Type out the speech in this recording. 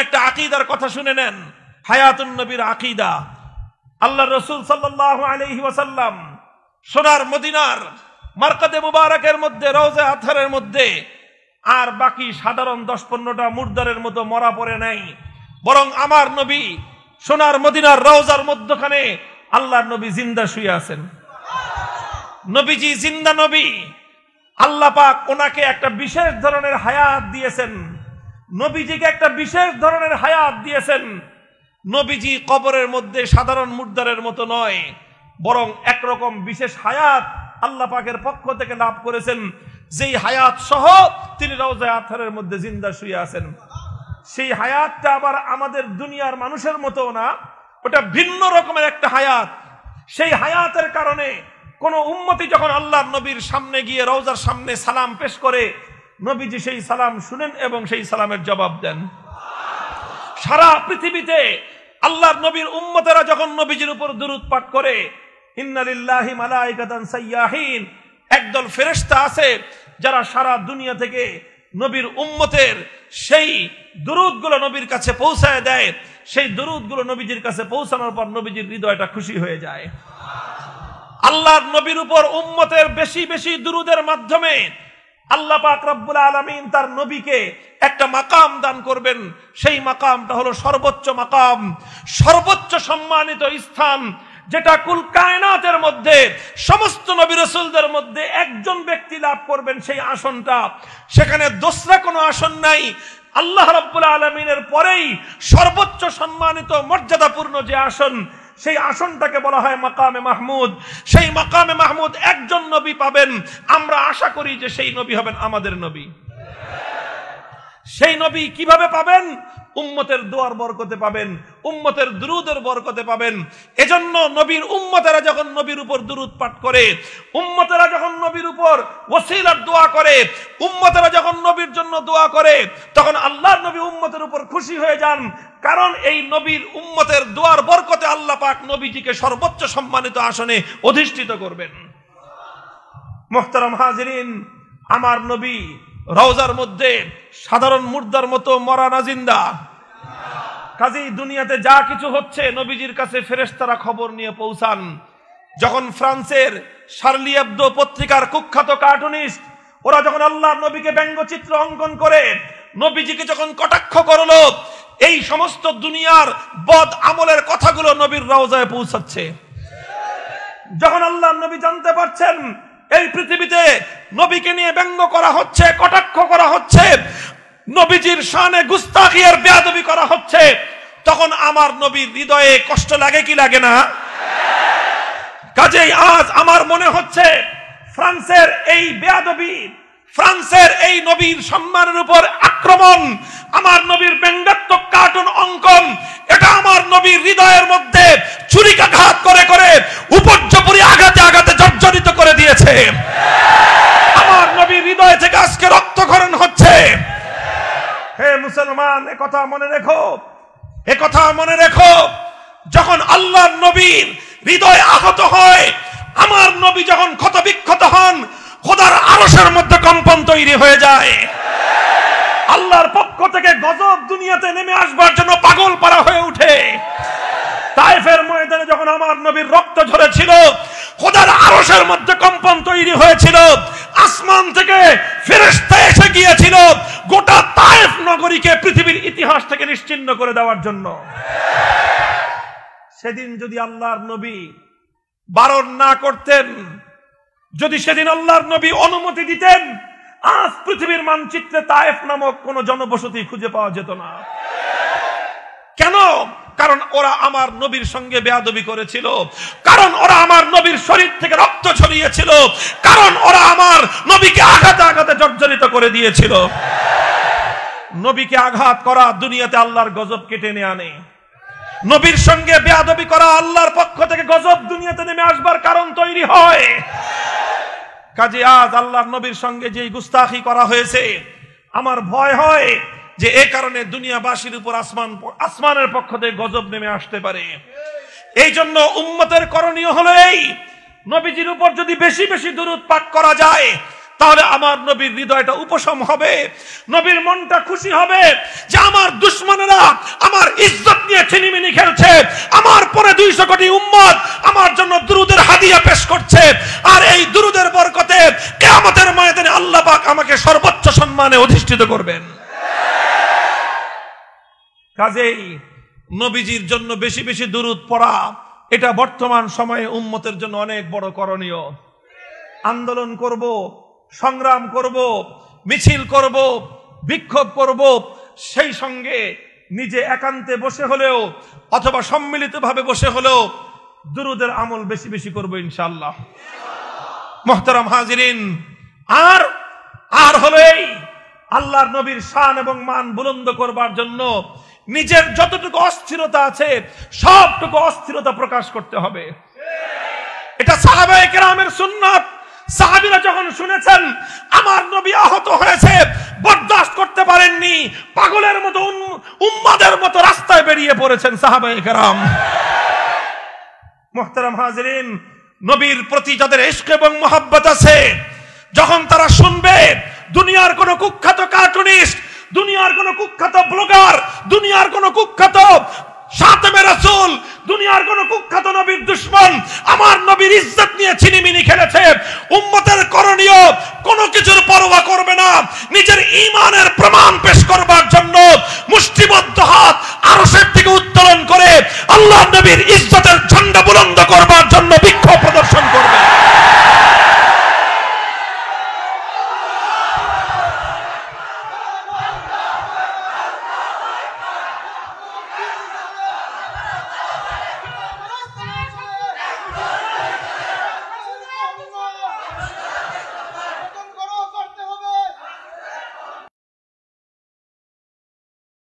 একটা আকীদার কথা শুনে নেন, হায়াতুন নবীর আকীদা। আল্লাহ রাসূল সাল্লাল্লাহু আলাইহি ওয়াসাল্লাম সোনার মদিনার মারকাদে মুবারকের মধ্যে, রওজা আতহারের মধ্যে আর বাকি সাধারণ 10-15টা মুর্দারের মতো মরা পড়ে নাই, বরং আমার নবী সোনার মদিনার রওজার মধ্যখানে আল্লাহর নবী জিন্দা শুয়ে আছেন। নবীজি জিন্দা নবী, আল্লাহ পাক ওনাকে একটা বিশেষ ধরনের হায়াত দিয়েছেন, নবীজিকে একটা বিশেষ ধরনের হায়াত দিয়েছেন। নবীজি কবরের মধ্যে সাধারণ মুর্দারের মতো নয়, বরং একরকম বিশেষ হায়াত আল্লাহ পাকের পক্ষ থেকে লাভ করেছেন, যেই হায়াত সহ তিনি রওজা আতহারের মধ্যে জিন্দা শুয়ে আছেন। সেই হায়াতটা আবার আমাদের দুনিয়ার মানুষের মতো না, ওটা ভিন্ন রকমের একটা হায়াত। সেই হায়াতের কারণে কোন উম্মতি যখন আল্লাহর নবীর সামনে গিয়ে রওজার সামনে সালাম পেশ করে, নবীজি সেই সালাম শুনেন এবং সেই সালামের জবাব দেন। সারা পৃথিবীতে আল্লাহর নবীর উম্মতেরা যখন নবীজির উপর দুরূদ পাঠ করে, ইন্না লিল্লাহি মালাইকাতান সাইয়াহিন, একদল ফেরেশতা আছে যারা সারা দুনিয়া থেকে নবীর উম্মতের সেই দুরূদগুলো নবীর কাছে পৌঁছায় দেয়। সেই দুরূদগুলো নবীজির কাছে পৌঁছানোর পর নবীজির হৃদয়টা খুশি হয়ে যায়। আল্লাহর নবীর উপর উম্মতের বেশি বেশি দুরূদের মাধ্যমে আল্লাহ পাক রব্বুল আলামিন তার নবীকে একটা মাকাম দান করবেন। সেই মাকামটা হলো সর্বোচ্চ মাকাম, সর্বোচ্চ সম্মানিত স্থান, যেটা কুল কায়নাতের মধ্যে সমস্ত নবী রাসূলদের মধ্যে একজন ব্যক্তি লাভ করবেন। সেই আসনটা, সেখানে দোসরা কোনো আসন নাই। আল্লাহ রাব্বুল আলামিনের পরেই সর্বোচ্চ সম্মানিত মর্যাদাপূর্ণ যে আসন, সেই আসনটাকে বলা হয় মাকামে মাহমুদ। সেই মাকামে মাহমুদ একজন নবী পাবেন। আমরা আশা করি যে সেই নবী হবেন আমাদের নবী। সেই নবী কিভাবে পাবেন? উম্মতের দোয়ার বরকতে পাবেন, উম্মতের দুরূদের বরকতে পাবেন। এজন্য নবীর উম্মতেরা যখন নবীর উপর দুরূদ পাঠ করে, উম্মতেরা যখন নবীর উপর ওসিলার দোয়া করে, উম্মতেরা যখন নবীর জন্য দোয়া করে, তখন আল্লাহর নবী উম্মতের উপর খুশি হয়ে যান। কারণ এই নবীর উম্মতের দোয়ার বরকতে আল্লাহ পাক নবীজিকে সর্বোচ্চ সম্মানিত আসনে অধিষ্ঠিত করবেন। মুহতারাম হাজিরিন, আমার নবী রওজার মধ্যে সাধারণ মুর্দার মতো মরা না জিন্দা। কাজেই দুনিয়াতে যা কিছু হচ্ছে নবীজির কাছে ফেরেশতারা খবর নিয়ে পৌঁছান। যখন ফ্রান্সের শার্লি এবদো পত্রিকার কুখ্যাত কার্টুনিস্ট ওরা যখন আল্লাহর নবীকে ব্যঙ্গচিত্র অঙ্কন করে নবীজিকে যখন কটাক্ষ করলো, এই সমস্ত দুনিয়ার বদ আমলের কথাগুলো নবীর রওজায় পৌঁছাচ্ছে। যখন আল্লাহর নবী জানতে পারছেন এই পৃথিবীতে নবীকে নিয়ে ব্যঙ্গ করা হচ্ছে, কটাক্ষ করা হচ্ছে, নবীজির শানে গুস্তাখি আর বেয়াদবি করা হচ্ছে, তখন আমার নবীর হৃদয়ে কষ্ট লাগে কি লাগে না? কাজেই আজ আমার মনে হচ্ছে ফ্রান্সের এই বেয়াদবি, ফ্রান্সের এই নবীর সম্মানের উপর আক্রমণ, আমার নবীর ব্যঙ্গাত্মক কার্টুন অঙ্কন, এটা আমার নবীর হৃদয়ের মধ্যে ছুরিকাঘাত করে করে উপর্যুপরি আঘাতে আঘাতে জর্জরিত করে দিয়েছে। আমার নবীর হৃদয় থেকে আজকে রক্তক্ষরণ হচ্ছে। হে মুসলমান, একথা মনে রেখো, একথা মনে রেখো, যখন আল্লাহর নবীর হৃদয় আহত হয়, আমার নবী যখন ক্ষতবিক্ষত হন, খোদার আরশের মধ্যে কম্পন তৈরি হয়ে যায়। আল্লাহর পক্ষ থেকে গজব দুনিয়াতে নেমে আসবার জন্য পাগল পারা হয়ে ওঠে। তায়েফের ময়দানে যখন আমার নবীর রক্ত ঝরেছিল, খোদার আরশের মধ্যে কম্পন তৈরি হয়েছিল। আসমান থেকে ফেরেশতা এসে গিয়েছিল গোটা তায়েফ নগরীকে পৃথিবীর ইতিহাস থেকে নিশ্চিহ্ন করে দেওয়ার জন্য। সেদিন যদি আল্লাহর নবী বারণ না করতেন, যদি সেদিন আল্লাহর নবী অনুমতি দিতেন, আজ পৃথিবীর মানচিত্রে তায়েফ নামক কোন জনবসতি খুঁজে পাওয়া যেত না। কেন? কারণ ওরা আমার নবীর সঙ্গে বেয়াদবি করেছিল, কারণ ওরা আমার নবীর শরীর থেকে রক্ত ছড়িয়েছিল, কারণ ওরা আমার নবীকে আঘাতে আঘাতে জর্জরিত করে দিয়েছিল। নবীকে আঘাত করা দুনিয়াতে আল্লাহর গজব কেটে নিয়ে আনে। নবীর সঙ্গে বেয়াদবি করা আল্লাহর পক্ষ থেকে গজব দুনিয়াতে নেমে আসবার কারণ তৈরি হয়। কাজে আজ আল্লাহর নবীর সঙ্গে যে গুস্তাখি করা হয়েছে, আমার ভয় হয় যে এ কারণে দুনিয়াবাসীর উপর আসমানের পক্ষ থেকে গজব নেমে আসতে পারে। এই জন্য উম্মতের করণীয় হলো এই, নবীজির উপর যদি বেশি বেশি দুরূদ পাঠ করা যায়, তাহলে আমার নবীর হৃদয়টা উপশম হবে, নবীর মনটা খুশি হবে যে আমার দুশমনেরা সম্মানে অধিষ্ঠিত করবেন। কাজেই নবীজির জন্য বেশি বেশি দুরূদ পড়া এটা বর্তমান সময়ে উম্মতের জন্য অনেক বড় করণীয়। আন্দোলন করব, সংগ্রাম করব, মিছিল করব, বিক্ষোভ করব, সেই সঙ্গে নিজে একান্তে বসে হলেও অথবা সম্মিলিতভাবে বসে হলেও দুরূদের আমল বেশি বেশি করব ইনশাআল্লাহ। মুহতারাম হাজিরিন, আর হলো এই আল্লাহর নবীর শান এবং মান বুলন্দ করবার জন্য নিজের যতটুকু অস্থিরতা আছে সবটুকু অস্থিরতা প্রকাশ করতে হবে। এটা সাহাবায়ে কেরামের সুন্নাত। সাহাবীরা যখন শুনেছেন আমার নবী আহত হয়েছে, বরদাস্ত করতে পারেননি, পাগলের মতো উম্মাদের মতো রাস্তায় বেরিয়ে পড়েছেন সাহাবায়ে কেরাম। মুহতারাম হাজিরিন, নবীর প্রতি যাদের ইশক এবং মহব্বত আছে, যখন তারা শুনবে দুনিয়ার কোন কুখ্যাত কার্টুনিস্ট, দুনিয়ার কোন কুখ্যাত ব্লগার, দুনিয়ার কোন কুখ্যাত শাতেমে রাসূল, দুনিয়ার কোন কুখ্যাত নবীর দুশমন আমার নবীর ইজ্জত নিয়ে ছিনিমিনি খেলেছে, উম্মতের করণীয় কোনো কিছুর পরোয়া করবে না, নিজের ঈমানের প্রমাণ পেশ করবার জন্য